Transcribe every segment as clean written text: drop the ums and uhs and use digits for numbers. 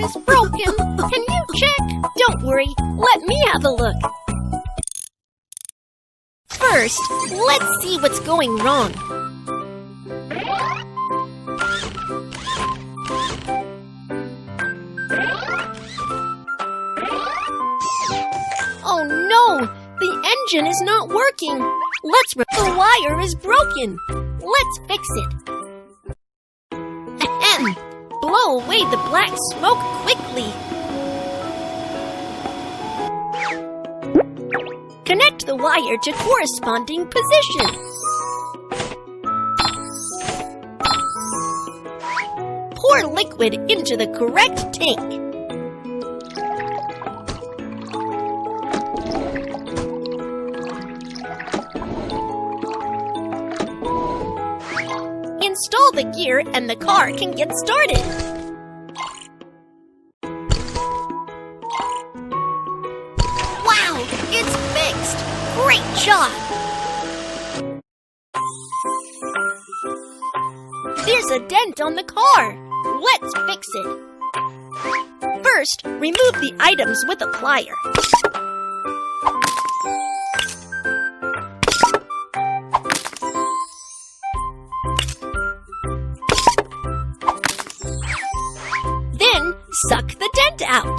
is broken. Can you check? Don't worry, let me have a look. First, let's see what's going wrong. Oh no! The engine is not working. The wire is broken. Let's fix it. Ahem. Blow away the black smoke quickly. Connect the wire to corresponding position. Pour liquid into the correct tank. Install the gear and the car can get started. Wow, it's fixed! Great job! There's a dent on the car. Let's fix it. First, remove the items with a plier. Then, suck the dent out.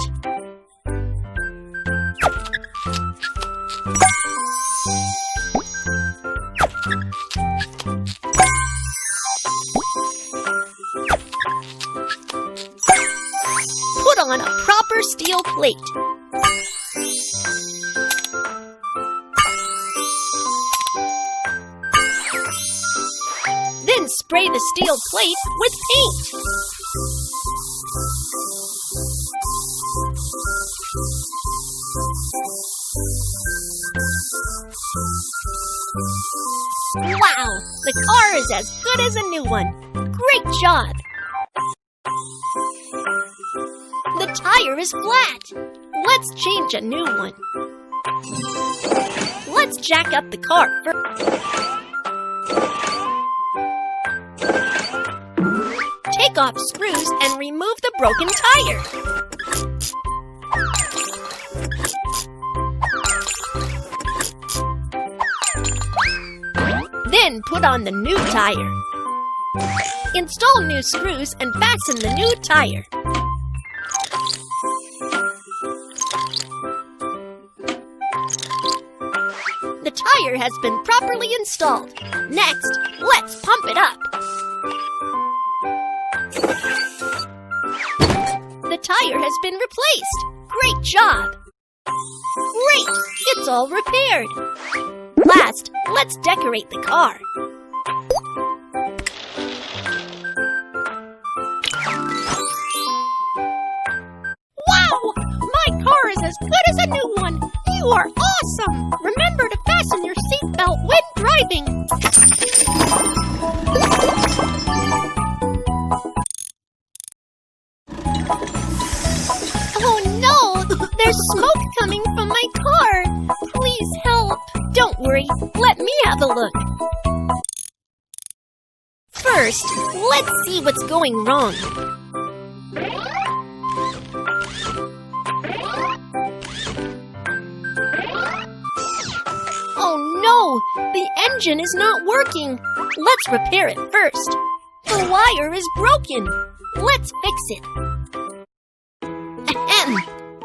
Put on a proper steel plate. Then spray the steel plate with paint. Wow! The car is as good as a new one. Great job! The tire is flat. Let's change a new one. Let's jack up the car first. Take off screws and remove the broken tire. Then put on the new tire. Install new screws and fasten the new tire. The tire has been properly installed. Next, let's pump it up. The tire has been replaced. Great job! Great! It's all repaired. Last, let's decorate the car. Wow! My car is as good as a new one. You are awesome! Remember to fasten your seatbelt when driving. Oh no! There's smoke coming from my car. Please help. Don't worry, let me have a look. First, let's see what's going wrong. Oh no! The engine is not working. Let's repair it first. The wire is broken. Let's fix it. Ahem!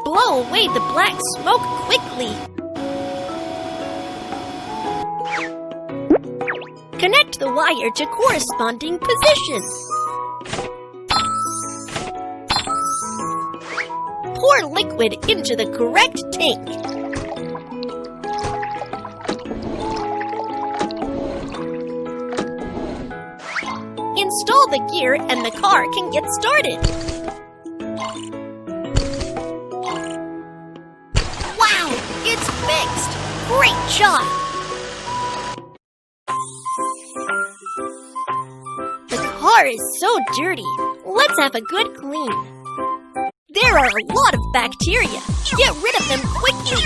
Blow away the black smoke quickly. Connect the wire to corresponding position. Pour liquid into the correct tank. Install the gear and the car can get started. Wow, it's fixed! Great job! The car is so dirty. Let's have a good clean. There are a lot of bacteria. Get rid of them quickly.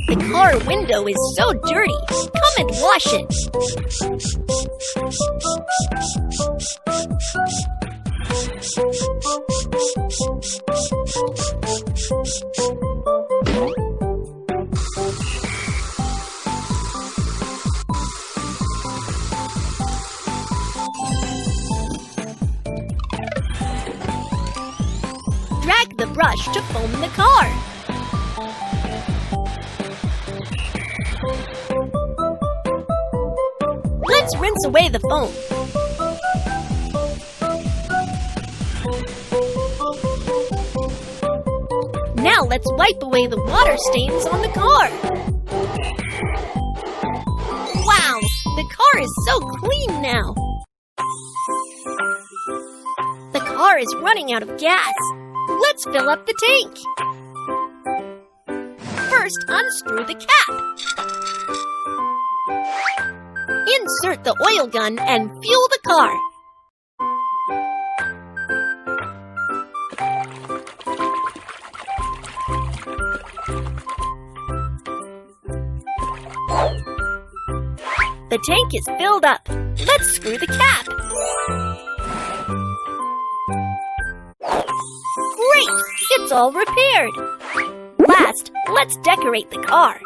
The car window is so dirty. Come and wash it. Drag the brush to foam the car. Let's rinse away the foam. Now let's wipe away the water stains on the car. Wow, the car is so clean now. The car is running out of gas. Let's fill up the tank. First, unscrew the cap. Insert the oil gun and fuel the car. The tank is filled up. Let's screw the cap. Great! It's all repaired. Last, let's decorate the car.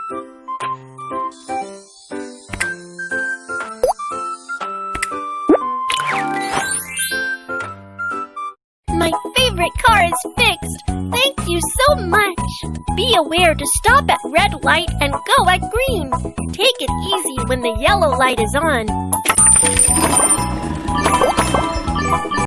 My favorite car is fixed. Thank you so much. Be aware to stop at red light and go at green. Take it easy when the yellow light is on.